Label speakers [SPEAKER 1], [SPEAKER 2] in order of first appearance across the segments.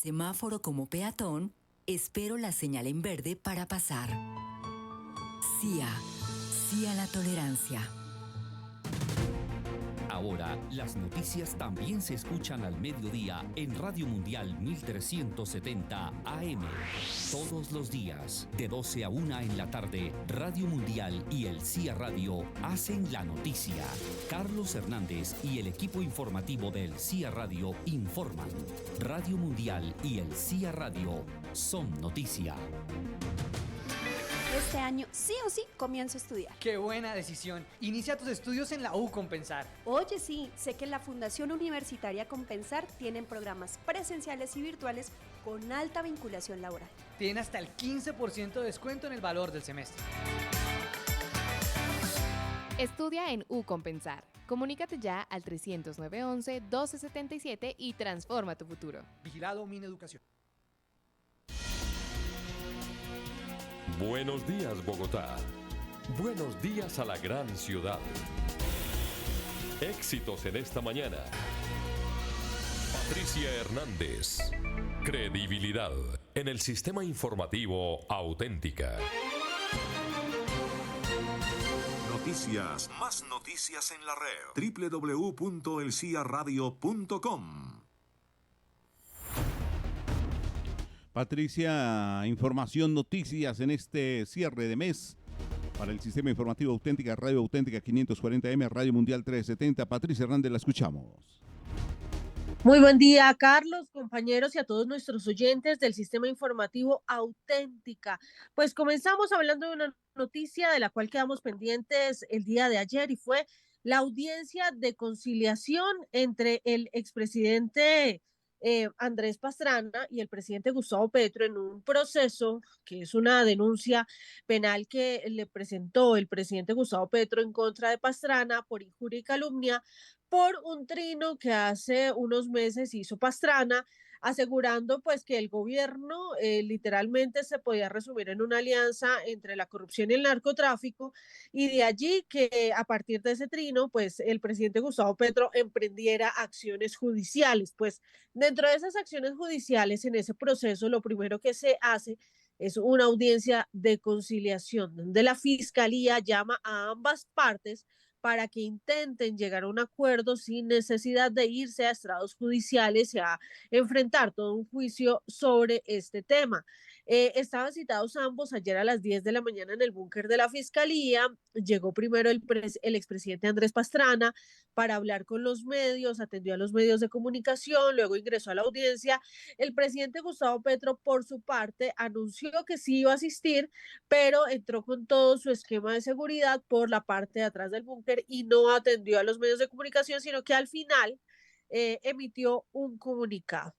[SPEAKER 1] Semáforo como peatón, espero la señal en verde para pasar. CIA, sí a la tolerancia.
[SPEAKER 2] Ahora, las noticias también se escuchan al mediodía en Radio Mundial 1370 AM. Todos los días, de 12 a 1 en la tarde, Radio Mundial y el CIA Radio hacen la noticia. Carlos Hernández y el equipo informativo del CIA Radio informan. Radio Mundial y el CIA Radio son noticia.
[SPEAKER 3] Este año sí o sí comienzo a estudiar.
[SPEAKER 4] ¡Qué buena decisión! Inicia tus estudios en la U Compensar.
[SPEAKER 3] Oye, sí, sé que en la Fundación Universitaria Compensar tienen programas presenciales y virtuales con alta vinculación laboral.
[SPEAKER 4] Tienen hasta el 15% de descuento en el valor del semestre.
[SPEAKER 5] Estudia en U Compensar. Comunícate ya al 309-11-1277 y transforma tu futuro.
[SPEAKER 4] Vigilado Mineducación.
[SPEAKER 6] Buenos días, Bogotá. Buenos días a la gran ciudad. Éxitos en esta mañana. Patricia Hernández. Credibilidad en el sistema informativo Auténtica.
[SPEAKER 7] Noticias, más noticias en la red. www.elciaradio.com.
[SPEAKER 8] Patricia, información, noticias en este cierre de mes para el sistema informativo Auténtica, Radio Auténtica 540M, Radio Mundial 370. Patricia Hernández, la escuchamos.
[SPEAKER 9] Muy buen día, Carlos, compañeros y a todos nuestros oyentes del sistema informativo Auténtica. Pues comenzamos hablando de una noticia de la cual quedamos pendientes el día de ayer y fue la audiencia de conciliación entre el expresidente Andrés Pastrana y el presidente Gustavo Petro en un proceso que es una denuncia penal que le presentó el presidente Gustavo Petro en contra de Pastrana por injuria y calumnia por un trino que hace unos meses hizo Pastrana, asegurando pues que el gobierno literalmente se podía resumir en una alianza entre la corrupción y el narcotráfico, y de allí que a partir de ese trino pues el presidente Gustavo Petro emprendiera acciones judiciales. Pues dentro de esas acciones judiciales, en ese proceso, lo primero que se hace es una audiencia de conciliación, donde la fiscalía llama a ambas partes para que intenten llegar a un acuerdo sin necesidad de irse a estrados judiciales y a enfrentar todo un juicio sobre este tema. Estaban citados ambos ayer a las 10 de la mañana en el búnker de la Fiscalía. Llegó primero el expresidente Andrés Pastrana para hablar con los medios, atendió a los medios de comunicación, luego ingresó a la audiencia. El presidente Gustavo Petro, por su parte, anunció que sí iba a asistir, pero entró con todo su esquema de seguridad por la parte de atrás del búnker y no atendió a los medios de comunicación, sino que al final emitió un comunicado.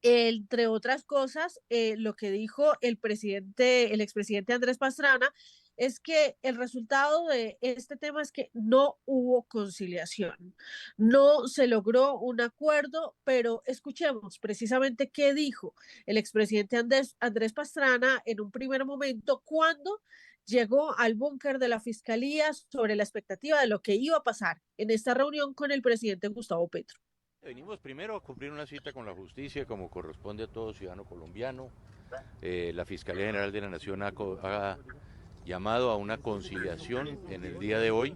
[SPEAKER 9] Entre otras cosas, lo que dijo el expresidente Andrés Pastrana, es que el resultado de este tema es que no hubo conciliación, no se logró un acuerdo, pero escuchemos precisamente qué dijo el expresidente Andrés Pastrana en un primer momento cuando llegó al búnker de la Fiscalía sobre la expectativa de lo que iba a pasar en esta reunión con el presidente Gustavo Petro.
[SPEAKER 10] Venimos primero a cumplir una cita con la justicia como corresponde a todo ciudadano colombiano. La Fiscalía General de la Nación ha llamado a una conciliación en el día de hoy.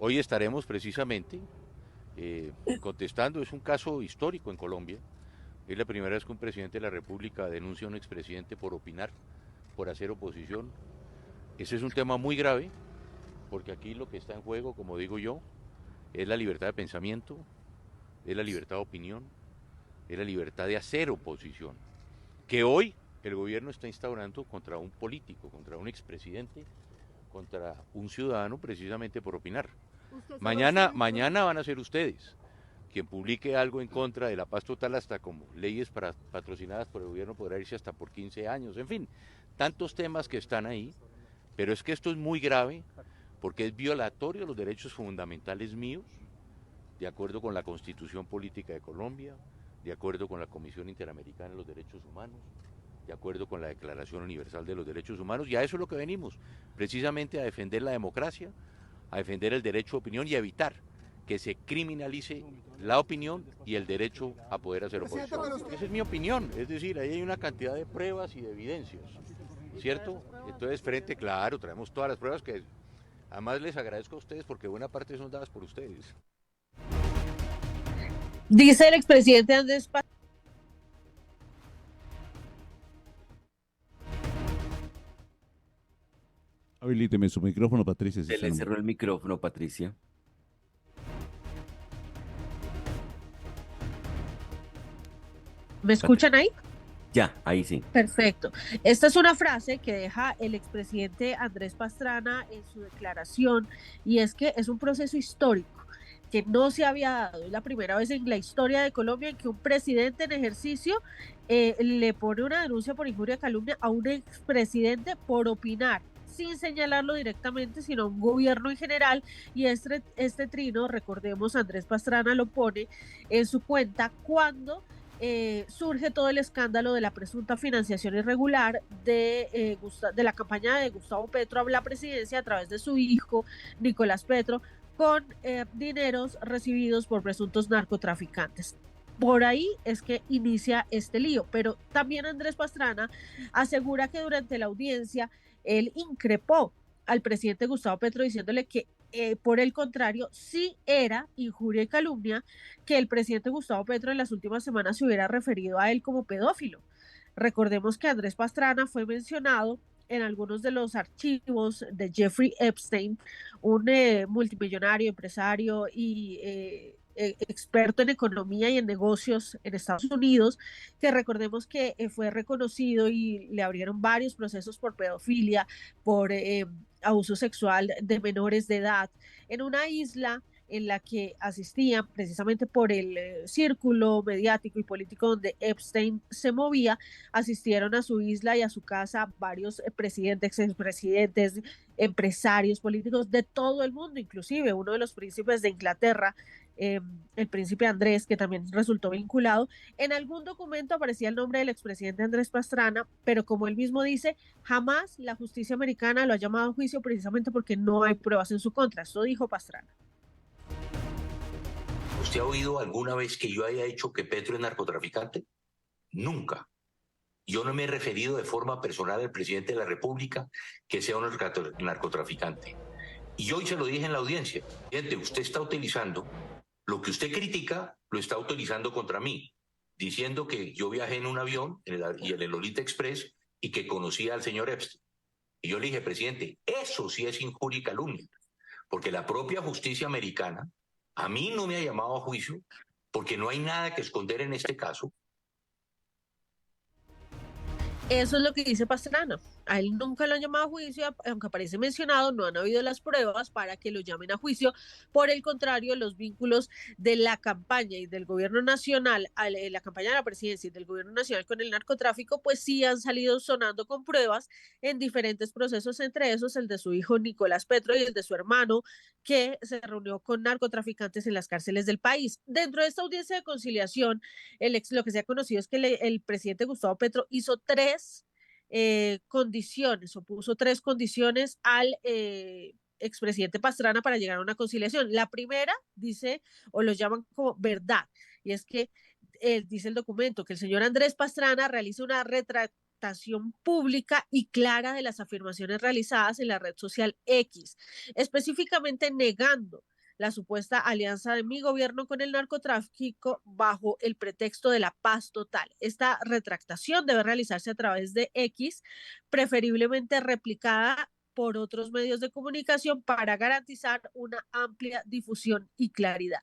[SPEAKER 10] Hoy estaremos precisamente contestando, es un caso histórico en Colombia. Es la primera vez que un presidente de la República denuncia a un expresidente por opinar, por hacer oposición. Ese es un tema muy grave, porque aquí lo que está en juego, como digo yo, es la libertad de pensamiento, es la libertad de opinión, es la libertad de hacer oposición, que hoy el gobierno está instaurando contra un político, contra un expresidente, contra un ciudadano precisamente por opinar. Mañana van a ser ustedes quien publique algo en contra de la paz total, hasta como leyes patrocinadas por el gobierno podrá irse hasta por 15 años, en fin, tantos temas que están ahí, pero es que esto es muy grave porque es violatorio de los derechos fundamentales míos, de acuerdo con la Constitución Política de Colombia, de acuerdo con la Comisión Interamericana de los Derechos Humanos, de acuerdo con la Declaración Universal de los Derechos Humanos, y a eso es lo que venimos, precisamente a defender la democracia, a defender el derecho a opinión y a evitar que se criminalice la opinión y el derecho a poder hacer oposición. Esa es mi opinión, es decir, ahí hay una cantidad de pruebas y de evidencias, ¿cierto? Entonces, frente, claro, traemos todas las pruebas que además les agradezco a ustedes porque buena parte son dadas por ustedes.
[SPEAKER 9] Dice el expresidente Andrés Pastrana.
[SPEAKER 8] Habilíteme su micrófono, Patricia.
[SPEAKER 11] Se le cerró el micrófono, Patricia.
[SPEAKER 9] ¿Me escuchan ahí?
[SPEAKER 11] Ya, ahí sí.
[SPEAKER 9] Perfecto. Esta es una frase que deja el expresidente Andrés Pastrana en su declaración, y es que es un proceso histórico que no se había dado. Es la primera vez en la historia de Colombia en que un presidente en ejercicio le pone una denuncia por injuria y calumnia a un expresidente por opinar, sin señalarlo directamente, sino a un gobierno en general. Y este trino, recordemos, Andrés Pastrana lo pone en su cuenta cuando surge todo el escándalo de la presunta financiación irregular de la campaña de Gustavo Petro a la presidencia a través de su hijo Nicolás Petro, con dineros recibidos por presuntos narcotraficantes. Por ahí es que inicia este lío, pero también Andrés Pastrana asegura que durante la audiencia él increpó al presidente Gustavo Petro diciéndole que por el contrario, sí era injuria y calumnia que el presidente Gustavo Petro en las últimas semanas se hubiera referido a él como pedófilo. Recordemos que Andrés Pastrana fue mencionado en algunos de los archivos de Jeffrey Epstein, un multimillonario, empresario y experto en economía y en negocios en Estados Unidos, que recordemos que fue reconocido y le abrieron varios procesos por pedofilia, por abuso sexual de menores de edad, en una isla en la que asistían precisamente por el círculo mediático y político donde Epstein se movía. Asistieron a su isla y a su casa varios presidentes, expresidentes, empresarios políticos de todo el mundo, inclusive uno de los príncipes de Inglaterra, el príncipe Andrés, que también resultó vinculado. En algún documento aparecía el nombre del expresidente Andrés Pastrana, pero como él mismo dice, jamás la justicia americana lo ha llamado a juicio precisamente porque no hay pruebas en su contra. Esto dijo Pastrana.
[SPEAKER 12] ¿Usted ha oído alguna vez que yo haya dicho que Petro es narcotraficante? Nunca. Yo no me he referido de forma personal al presidente de la República que sea un narcotraficante. Y hoy se lo dije en la audiencia. Presidente, usted está utilizando lo que usted critica, lo está utilizando contra mí, diciendo que yo viajé en un avión en el Lolita Express y que conocía al señor Epstein. Y yo le dije, presidente, eso sí es injuria y calumnia, porque la propia justicia americana a mí no me ha llamado a juicio porque no hay nada que esconder en este caso.
[SPEAKER 9] Eso es lo que dice Pastrana. A él nunca lo han llamado a juicio, aunque aparece mencionado, no han habido las pruebas para que lo llamen a juicio. Por el contrario, los vínculos de la campaña y del gobierno nacional, la campaña de la presidencia y del gobierno nacional con el narcotráfico, pues sí han salido sonando con pruebas en diferentes procesos, entre esos el de su hijo Nicolás Petro y el de su hermano, que se reunió con narcotraficantes en las cárceles del país. Dentro de esta audiencia de conciliación, lo que se ha conocido es que el presidente Gustavo Petro hizo condiciones, o puso tres condiciones al expresidente Pastrana para llegar a una conciliación. La primera dice, o lo llaman como verdad, y es que dice el documento que el señor Andrés Pastrana realiza una retractación pública y clara de las afirmaciones realizadas en la red social X, específicamente negando la supuesta alianza de mi gobierno con el narcotráfico bajo el pretexto de la paz total. Esta retractación debe realizarse a través de X, preferiblemente replicada por otros medios de comunicación para garantizar una amplia difusión y claridad.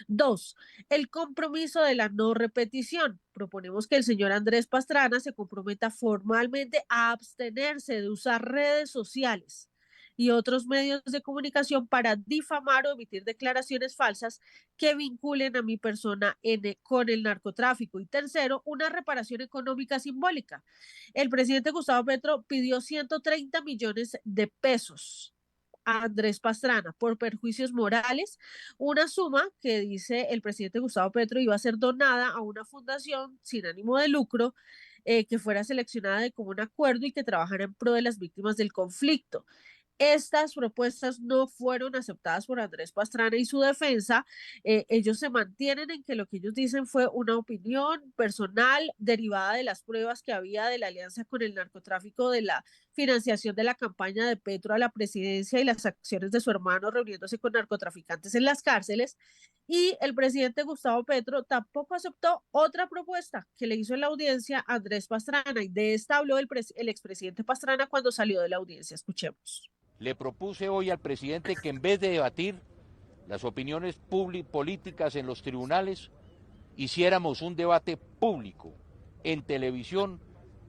[SPEAKER 9] 2. El compromiso de la no repetición. Proponemos que el señor Andrés Pastrana se comprometa formalmente a abstenerse de usar redes sociales y otros medios de comunicación para difamar o emitir declaraciones falsas que vinculen a mi persona con el narcotráfico. Y tercero, una reparación económica simbólica. El presidente Gustavo Petro pidió 130 millones de pesos a Andrés Pastrana por perjuicios morales, una suma que dice el presidente Gustavo Petro iba a ser donada a una fundación sin ánimo de lucro que fuera seleccionada de común acuerdo y que trabajara en pro de las víctimas del conflicto. Estas propuestas no fueron aceptadas por Andrés Pastrana y su defensa. Ellos se mantienen en que lo que ellos dicen fue una opinión personal derivada de las pruebas que había de la alianza con el narcotráfico, de la financiación de la campaña de Petro a la presidencia y las acciones de su hermano reuniéndose con narcotraficantes en las cárceles. Y el presidente Gustavo Petro tampoco aceptó otra propuesta que le hizo en la audiencia Andrés Pastrana. Y de esta habló el expresidente Pastrana cuando salió de la audiencia. Escuchemos.
[SPEAKER 10] Le propuse hoy al presidente que en vez de debatir las opiniones políticas en los tribunales, hiciéramos un debate público en televisión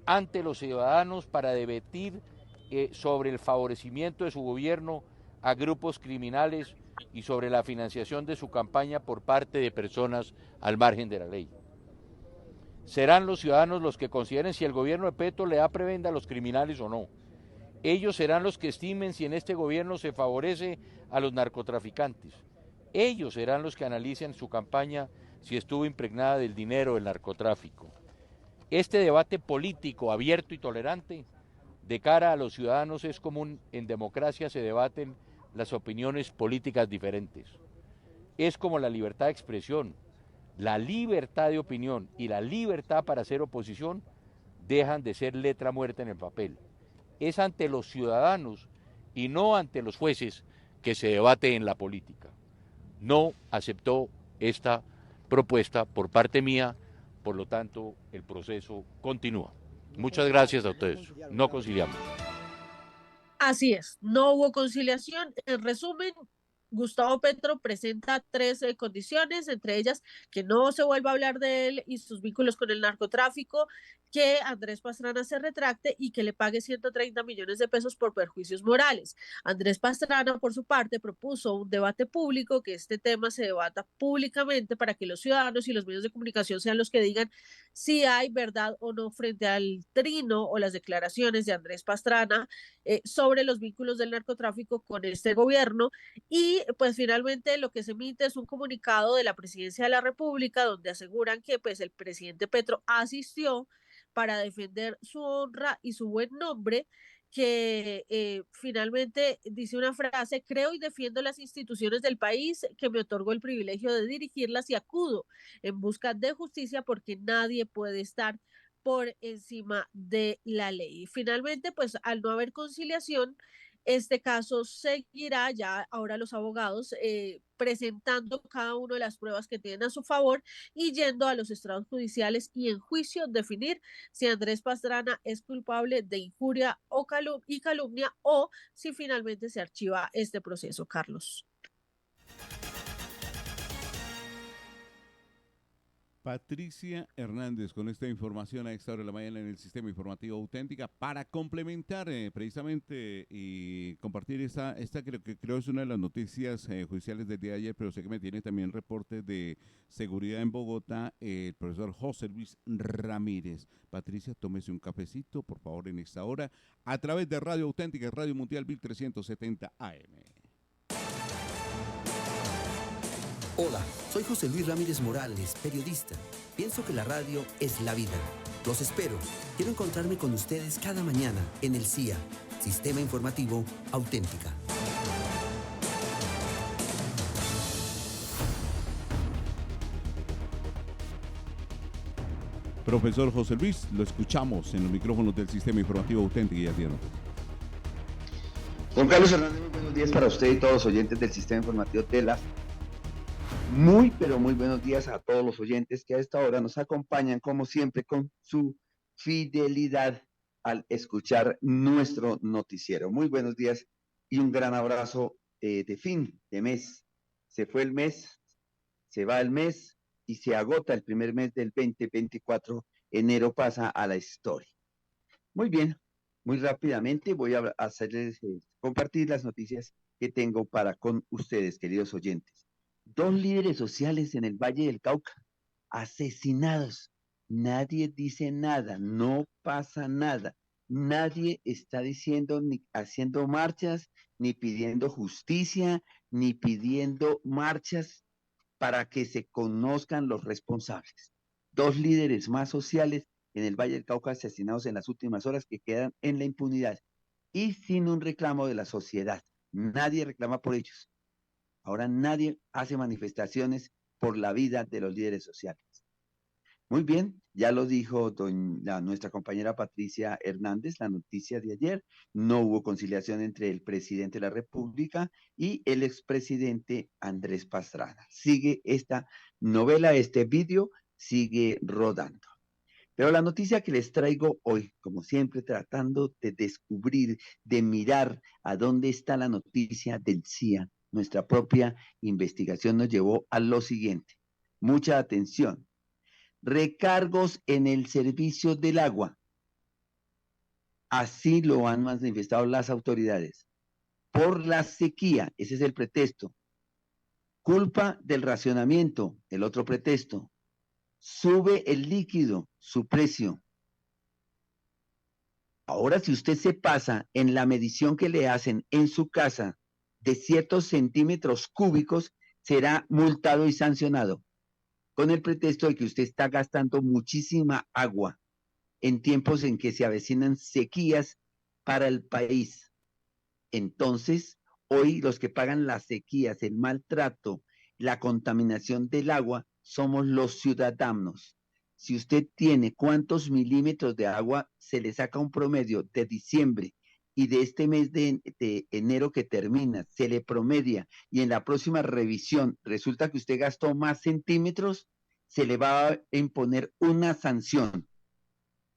[SPEAKER 10] ante los ciudadanos para debatir sobre el favorecimiento de su gobierno a grupos criminales y sobre la financiación de su campaña por parte de personas al margen de la ley. Serán los ciudadanos los que consideren si el gobierno de Petro le da prebenda a los criminales o no. Ellos serán los que estimen si en este gobierno se favorece a los narcotraficantes. Ellos serán los que analicen su campaña si estuvo impregnada del dinero del narcotráfico. Este debate político abierto y tolerante de cara a los ciudadanos es común. En democracia se debaten las opiniones políticas diferentes. Es como la libertad de expresión, la libertad de opinión y la libertad para hacer oposición dejan de ser letra muerta en el papel. Es ante los ciudadanos y no ante los jueces que se debate en la política. No aceptó esta propuesta por parte mía, por lo tanto el proceso continúa. Muchas gracias a ustedes. No conciliamos.
[SPEAKER 9] Así es, no hubo conciliación. En resumen, Gustavo Petro presenta 13 condiciones, entre ellas que no se vuelva a hablar de él y sus vínculos con el narcotráfico, que Andrés Pastrana se retracte y que le pague 130 millones de pesos por perjuicios morales. Andrés Pastrana, por su parte, propuso un debate público, que este tema se debata públicamente para que los ciudadanos y los medios de comunicación sean los que digan si hay verdad o no frente al trino o las declaraciones de Andrés Pastrana sobre los vínculos del narcotráfico con este gobierno. Y pues finalmente lo que se emite es un comunicado de la Presidencia de la República donde aseguran que pues el presidente Petro asistió para defender su honra y su buen nombre, que finalmente dice una frase: creo y defiendo las instituciones del país que me otorgó el privilegio de dirigirlas y acudo en busca de justicia porque nadie puede estar por encima de la ley. Y finalmente, pues al no haber conciliación, este caso seguirá ya ahora los abogados presentando cada una de las pruebas que tienen a su favor y yendo a los estrados judiciales y en juicio definir si Andrés Pastrana es culpable de injuria o calumnia o si finalmente se archiva este proceso, Carlos.
[SPEAKER 8] Patricia Hernández con esta información a esta hora de la mañana en el Sistema Informativo Auténtica para complementar precisamente y compartir esta creo es una de las noticias judiciales del día de ayer, pero sé que me tiene también reportes de seguridad en Bogotá el profesor José Luis Ramírez. Patricia, tómese un cafecito, por favor, en esta hora, a través de Radio Auténtica y Radio Mundial 1370 AM.
[SPEAKER 13] Hola, soy José Luis Ramírez Morales, periodista. Pienso que la radio es la vida. Los espero. Quiero encontrarme con ustedes cada mañana en el CIA, Sistema Informativo Auténtica.
[SPEAKER 8] Profesor José Luis, lo escuchamos en los micrófonos del Sistema Informativo Auténtica y Atieno.
[SPEAKER 14] Don Carlos Hernández, muy buenos días para usted y todos los oyentes del Sistema Informativo de la. Muy, pero muy buenos días a todos los oyentes que a esta hora nos acompañan, como siempre, con su fidelidad al escuchar nuestro noticiero. Muy buenos días y un gran abrazo de fin de mes. Se fue el mes, se va el mes y se agota el primer mes del 2024. Enero pasa a la historia. Muy bien, muy rápidamente voy a hacerles compartir las noticias que tengo para con ustedes, queridos oyentes. 2 líderes sociales en el Valle del Cauca, asesinados. Nadie dice nada, no pasa nada. Nadie está diciendo ni haciendo marchas, ni pidiendo justicia, ni pidiendo marchas para que se conozcan los responsables. 2 líderes más sociales en el Valle del Cauca asesinados en las últimas horas que quedan en la impunidad. y sin un reclamo de la sociedad. Nadie reclama por ellos. Ahora nadie hace manifestaciones por la vida de los líderes sociales. Muy bien, ya lo dijo nuestra compañera Patricia Hernández, la noticia de ayer. No hubo conciliación entre el presidente de la República y el expresidente Andrés Pastrana. Sigue esta novela, este vídeo sigue rodando. Pero la noticia que les traigo hoy, como siempre, tratando de descubrir, de mirar a dónde está la noticia del CIA, nuestra propia investigación nos llevó a lo siguiente. Mucha atención. Recargos en el servicio del agua. Así lo han manifestado las autoridades. Por la sequía, ese es el pretexto. Culpa del racionamiento, el otro pretexto. Sube el líquido, su precio. Ahora, si usted se pasa en la medición que le hacen en su casa de ciertos centímetros cúbicos, será multado y sancionado, con el pretexto de que usted está gastando muchísima agua en tiempos en que se avecinan sequías para el país. Entonces, hoy los que pagan las sequías, el maltrato, la contaminación del agua, somos los ciudadanos. Si usted tiene cuántos milímetros de agua, se le saca un promedio de diciembre y de este mes de enero que termina, se le promedia y en la próxima revisión resulta que usted gastó más centímetros, se le va a imponer una sanción.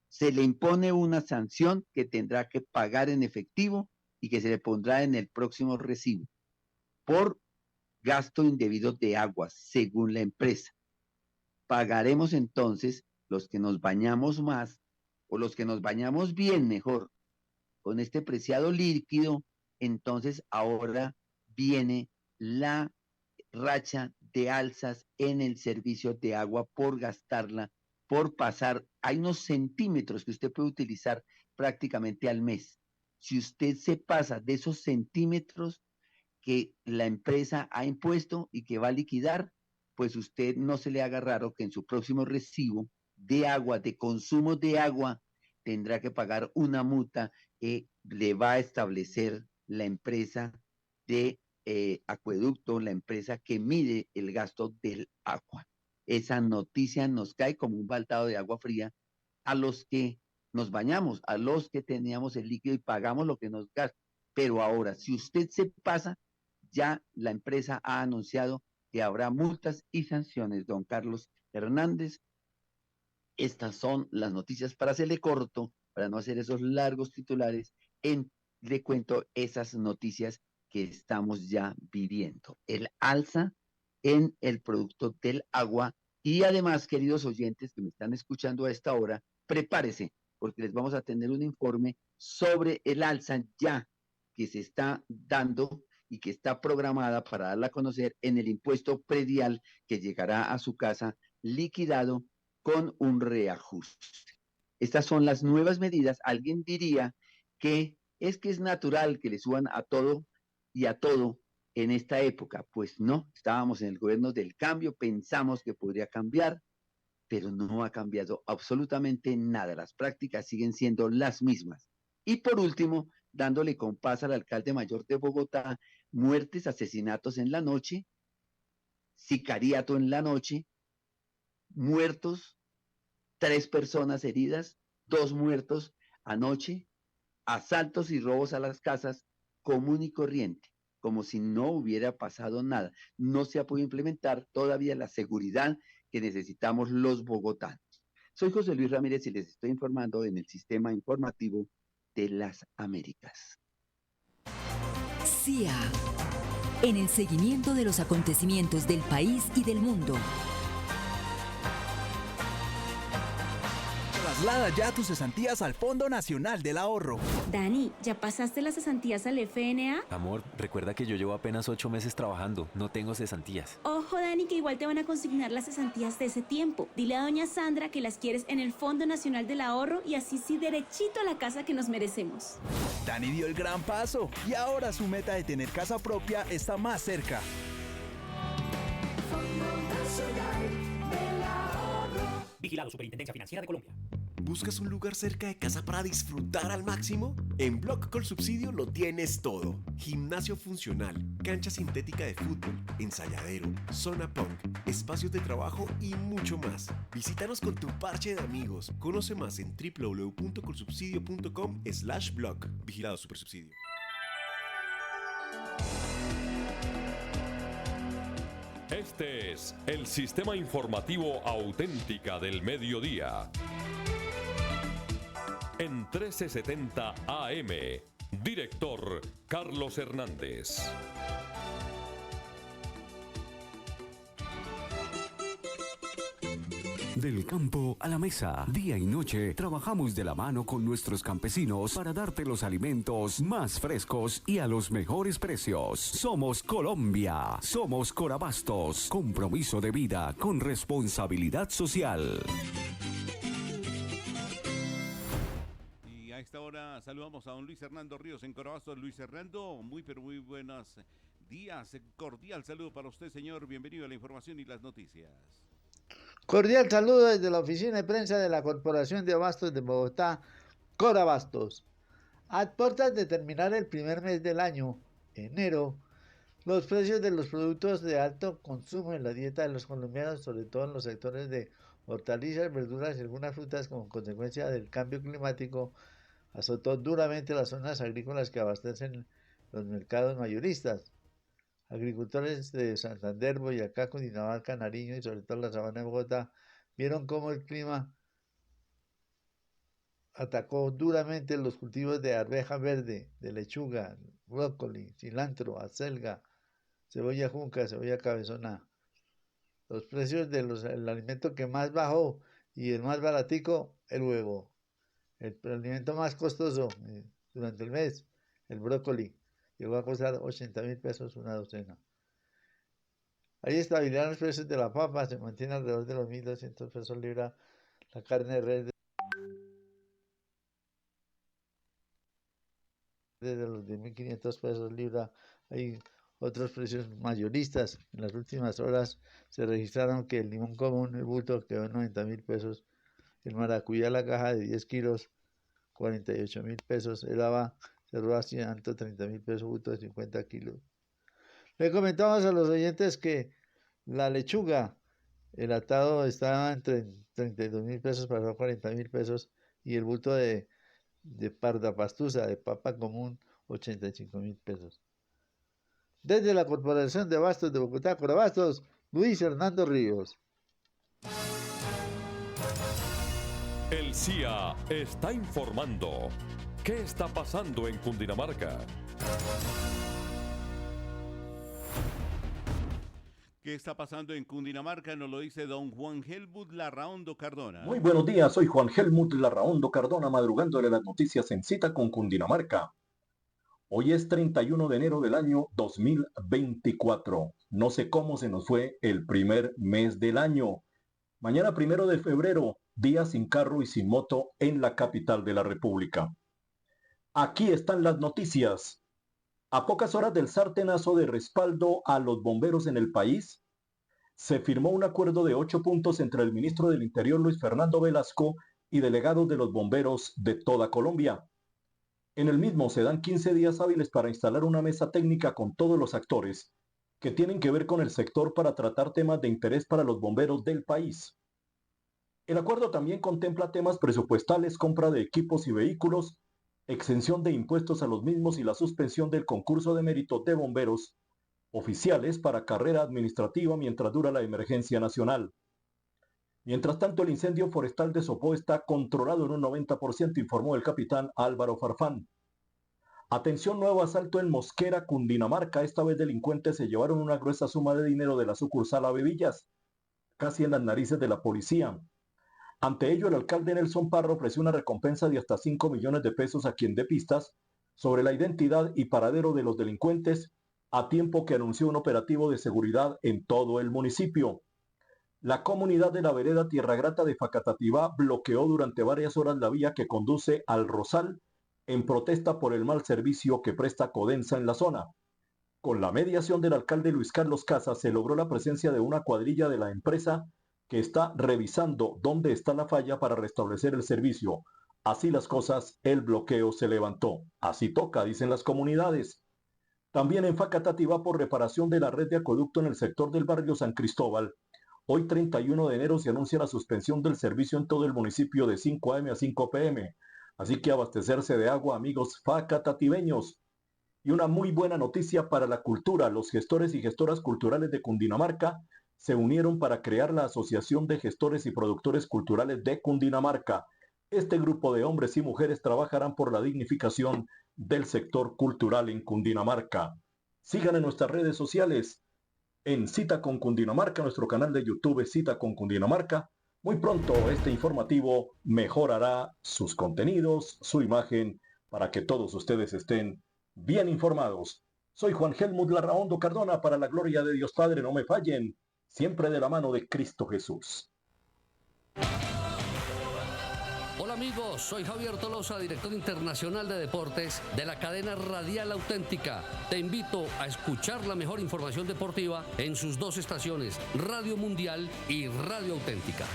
[SPEAKER 14] Se le impone una sanción que tendrá que pagar en efectivo y que se le pondrá en el próximo recibo por gasto indebido de agua, según la empresa. Pagaremos entonces los que nos bañamos más o los que nos bañamos bien mejor con este preciado líquido. Entonces ahora viene la racha de alzas en el servicio de agua por gastarla, por pasar. Hay unos centímetros que usted puede utilizar prácticamente al mes. Si usted se pasa de esos centímetros que la empresa ha impuesto y que va a liquidar, pues usted no se le haga raro que en su próximo recibo de agua, de consumo de agua, tendrá que pagar una multa que le va a establecer la empresa de acueducto, la empresa que mide el gasto del agua. Esa noticia nos cae como un baldado de agua fría a los que nos bañamos, a los que teníamos el líquido y pagamos lo que nos gasta. Pero ahora, si usted se pasa, ya la empresa ha anunciado que habrá multas y sanciones. Don Carlos Hernández, estas son las noticias para hacerle corto, para no hacer esos largos titulares. Le cuento esas noticias que estamos ya viviendo. El alza en el producto del agua y además, queridos oyentes que me están escuchando a esta hora, prepárese porque les vamos a tener un informe sobre el alza ya que se está dando y que está programada para darla a conocer en el impuesto predial que llegará a su casa liquidado con un reajuste. Estas son las nuevas medidas. Alguien diría que es natural que le suban a todo y a todo en esta época. Pues no, estábamos en el gobierno del cambio, pensamos que podría cambiar, pero no ha cambiado absolutamente nada. Las prácticas siguen siendo las mismas. Y por último, dándole compás al alcalde mayor de Bogotá, muertes, asesinatos en la noche, sicariato en la noche, muertos, 3 personas heridas, 2 muertos anoche, asaltos y robos a las casas, común y corriente, como si no hubiera pasado nada. No se ha podido implementar todavía la seguridad que necesitamos los bogotanos. Soy José Luis Ramírez y les estoy informando en el Sistema Informativo de las Américas.
[SPEAKER 1] CIA. En el seguimiento de los acontecimientos del país y del mundo.
[SPEAKER 15] Traslada ya tus cesantías al Fondo Nacional del Ahorro.
[SPEAKER 16] Dani, ¿ya pasaste las cesantías al FNA?
[SPEAKER 17] Amor, recuerda que yo llevo apenas 8 meses trabajando, no tengo cesantías.
[SPEAKER 16] Ojo, Dani, que igual te van a consignar las cesantías de ese tiempo. Dile a doña Sandra que las quieres en el Fondo Nacional del Ahorro y así sí derechito a la casa que nos merecemos.
[SPEAKER 15] Dani dio el gran paso y ahora su meta de tener casa propia está más cerca.
[SPEAKER 18] Fondo Nacional del Ahorro. Vigilado Superintendencia Financiera de Colombia. ¿Buscas un lugar cerca de casa para disfrutar al máximo? En Block Colsubsidio lo tienes todo. Gimnasio funcional, cancha sintética de fútbol, ensayadero, zona punk, espacios de trabajo y mucho más. Visítanos con tu parche de amigos. Conoce más en www.colsubsidio.com/blog. Vigilado Supersubsidio.
[SPEAKER 6] Este es el Sistema Informativo Auténtica del Mediodía. En 1370 AM, director Carlos Hernández.
[SPEAKER 19] Del campo a la mesa, día y noche, trabajamos de la mano con nuestros campesinos para darte los alimentos más frescos y a los mejores precios. Somos Colombia, somos Corabastos, compromiso de vida con responsabilidad social.
[SPEAKER 8] Y a esta hora saludamos a don Luis Hernando Ríos en Corabastos. Luis Hernando, muy buenos días. Cordial saludo para usted, señor. Bienvenido a la información y las noticias.
[SPEAKER 20] Cordial saludo desde la oficina de prensa de la Corporación de Abastos de Bogotá, Corabastos. A puertas de terminar el primer mes del año, enero, los precios de los productos de alto consumo en la dieta de los colombianos, sobre todo en los sectores de hortalizas, verduras y algunas frutas, como consecuencia del cambio climático, azotó duramente las zonas agrícolas que abastecen los mercados mayoristas. Agricultores de Santander, Boyacá, Cundinamarca, Nariño y sobre todo la Sabana de Bogotá vieron cómo el clima atacó duramente los cultivos de arveja verde, de lechuga, brócoli, cilantro, acelga, cebolla junca, cebolla cabezona. Los precios del alimento que más bajó y el más baratico, el huevo. El alimento más costoso durante el mes, el brócoli. Llegó a costar 80.000 pesos una docena. Hay estabilidad en los precios de la papa, se mantiene alrededor de los 1.200 pesos libra. La carne de res desde los 10.500 pesos libra. Hay otros precios mayoristas. En las últimas horas se registraron que el limón común, el bulto, quedó en 90.000 pesos. El maracuyá, la caja de 10 kilos, 48.000 pesos. El haba cerró a 130.000 pesos, bulto de 50 kilos. Le comentamos a los oyentes que la lechuga, el atado estaba entre 32.000 pesos, pasó a 40.000 pesos, y el bulto de parda pastusa, de papa común, 85.000 pesos. Desde la Corporación de Abastos de Bogotá, Corabastos, Luis Hernando Ríos.
[SPEAKER 6] El CIA está informando. ¿Qué está pasando en Cundinamarca?
[SPEAKER 8] ¿Qué está pasando en Cundinamarca? Nos lo dice don Juan Helmut Larraondo Cardona.
[SPEAKER 21] Muy buenos días, soy Juan Helmut Larraondo Cardona, madrugándole las noticias en Cita con Cundinamarca. Hoy es 31 de enero del año 2024. No sé cómo se nos fue el primer mes del año. Mañana 1 de febrero, día sin carro y sin moto en la capital de la República. Aquí están las noticias. A pocas horas del sartenazo de respaldo a los bomberos en el país, se firmó un acuerdo de 8 puntos entre el ministro del Interior, Luis Fernando Velasco, y delegados de los bomberos de toda Colombia. En el mismo se dan 15 días hábiles para instalar una mesa técnica con todos los actores que tienen que ver con el sector para tratar temas de interés para los bomberos del país. El acuerdo también contempla temas presupuestales, compra de equipos y vehículos, exención de impuestos a los mismos y la suspensión del concurso de mérito de bomberos oficiales para carrera administrativa mientras dura la emergencia nacional. Mientras tanto, el incendio forestal de Sopó está controlado en un 90%, informó el capitán Álvaro Farfán. Atención, nuevo asalto en Mosquera, Cundinamarca. Esta vez delincuentes se llevaron una gruesa suma de dinero de la sucursal Avevillas, casi en las narices de la policía. Ante ello, el alcalde Nelson Parra ofreció una recompensa de hasta 5 millones de pesos a quien dé pistas sobre la identidad y paradero de los delincuentes, a tiempo que anunció un operativo de seguridad en todo el municipio. La comunidad de la vereda Tierra Grata de Facatativá bloqueó durante varias horas la vía que conduce al Rosal en protesta por el mal servicio que presta Codensa en la zona. Con la mediación del alcalde Luis Carlos Casas se logró la presencia de una cuadrilla de la empresa que está revisando dónde está la falla para restablecer el servicio. Así las cosas, el bloqueo se levantó. Así toca, dicen las comunidades. También en Facatativá por reparación de la red de acueducto en el sector del barrio San Cristóbal. Hoy 31 de enero se anuncia la suspensión del servicio en todo el municipio de 5 a.m. a 5 p.m. Así que abastecerse de agua, amigos facatativeños. Y una muy buena noticia para la cultura. Los gestores y gestoras culturales de Cundinamarca se unieron para crear la Asociación de Gestores y Productores Culturales de Cundinamarca. Este grupo de hombres y mujeres trabajarán por la dignificación del sector cultural en Cundinamarca. Sigan en nuestras redes sociales, en Cita con Cundinamarca, nuestro canal de YouTube es Cita con Cundinamarca. Muy pronto este informativo mejorará sus contenidos, su imagen, para que todos ustedes estén bien informados. Soy Juan Helmut Larraondo Cardona, para la gloria de Dios Padre, no me fallen, siempre de la mano de Cristo Jesús.
[SPEAKER 2] Hola amigos, soy Javier Tolosa, director internacional de deportes de la cadena radial Auténtica. Te invito a escuchar la mejor información deportiva en sus dos estaciones, Radio Mundial y Radio Auténtica.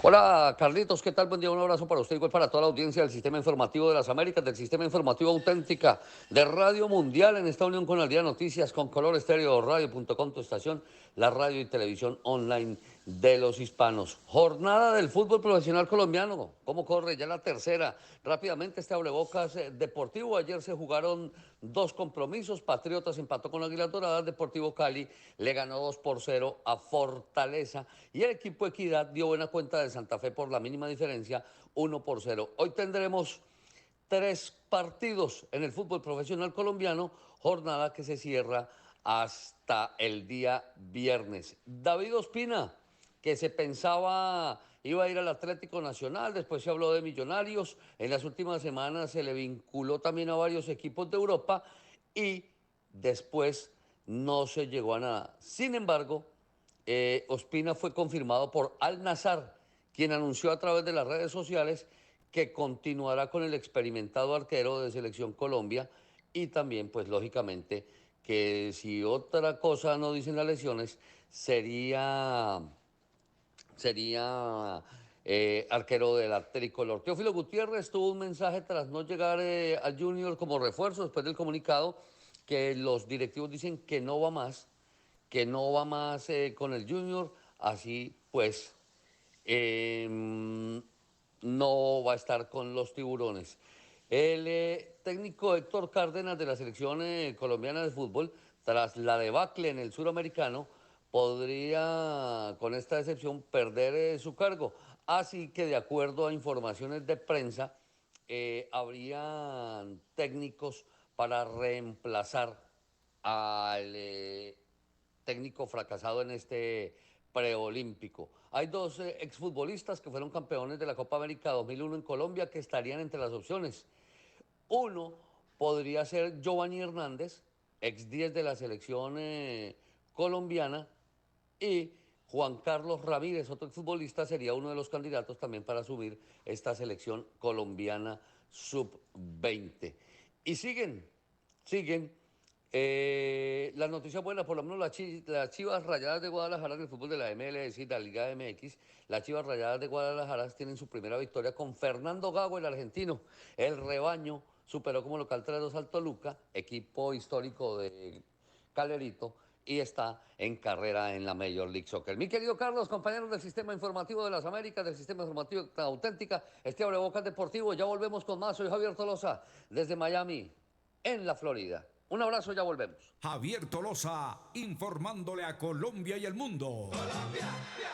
[SPEAKER 2] Hola Carlitos, ¿qué tal? Buen día, un abrazo para usted, igual para toda la audiencia del Sistema Informativo de las Américas, del Sistema Informativo Auténtica, de Radio Mundial, en esta unión con el Día Noticias, con Color Estéreo, Radio.com, tu estación, la radio y televisión online de los hispanos. Jornada del fútbol profesional colombiano, ¿cómo corre? Ya la tercera. Rápidamente este abrebocas deportivo. Ayer se jugaron dos compromisos. Patriotas empató con Águilas Doradas. Deportivo Cali le ganó 2-0 a Fortaleza. Y el equipo Equidad dio buena cuenta de Santa Fe por la mínima diferencia, 1-0. Hoy tendremos 3 partidos en el fútbol profesional colombiano. Jornada que se cierra hasta el día viernes. David Ospina, que se pensaba iba a ir al Atlético Nacional, después se habló de Millonarios, en las últimas semanas se le vinculó también a varios equipos de Europa y después no se llegó a nada. Sin embargo, Ospina fue confirmado por Al Nassr, quien anunció a través de las redes sociales que continuará con el experimentado arquero de Selección Colombia y también, pues lógicamente, que si otra cosa no dicen las lesiones, sería arquero de la tricolor. Teófilo Gutiérrez tuvo un mensaje tras no llegar al Junior como refuerzo después del comunicado que los directivos dicen que no va más con el Junior, así pues no va a estar con los tiburones. El técnico Héctor Cárdenas de la selección colombiana de fútbol, tras la debacle en el suramericano, podría, con esta decepción, perder su cargo. Así que, de acuerdo a informaciones de prensa, habrían técnicos para reemplazar al técnico fracasado en este preolímpico. Hay 2 exfutbolistas que fueron campeones de la Copa América 2001 en Colombia que estarían entre las opciones. Uno podría ser Giovanni Hernández, ex-10 de la selección colombiana, y Juan Carlos Ramírez, otro exfutbolista, sería uno de los candidatos también para asumir esta selección colombiana sub-20. Y siguen las noticias buenas, por lo menos las Chivas Rayadas de Guadalajara en el fútbol de la MLS y la Liga MX. Las Chivas Rayadas de Guadalajara tienen su primera victoria con Fernando Gago, el argentino. El rebaño superó como local 3-2 al Toluca, equipo histórico de Calerito, y está en carrera en la Major League Soccer. Mi querido Carlos, compañeros del Sistema Informativo de las Américas, del Sistema Informativo Auténtica, este abrebocas deportivo, ya volvemos con más. Soy Javier Tolosa, desde Miami, en la Florida. Un abrazo, ya volvemos.
[SPEAKER 19] Javier Tolosa, informándole a Colombia y al mundo.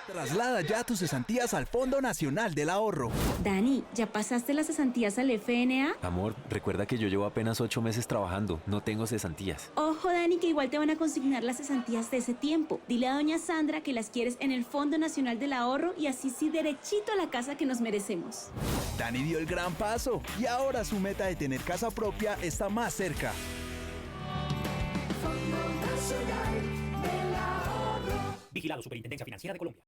[SPEAKER 15] Traslada ya tus cesantías al Fondo Nacional del Ahorro.
[SPEAKER 16] Dani, ¿ya pasaste las cesantías al FNA?
[SPEAKER 17] Amor, recuerda que yo llevo apenas 8 meses trabajando, no tengo cesantías.
[SPEAKER 16] Ojo, Dani, que igual te van a consignar las cesantías de ese tiempo. Dile a doña Sandra que las quieres en el Fondo Nacional del Ahorro y así sí derechito a la casa que nos merecemos.
[SPEAKER 15] Dani dio el gran paso y ahora su meta de tener casa propia está más cerca.
[SPEAKER 22] Vigilado Superintendencia Financiera de Colombia.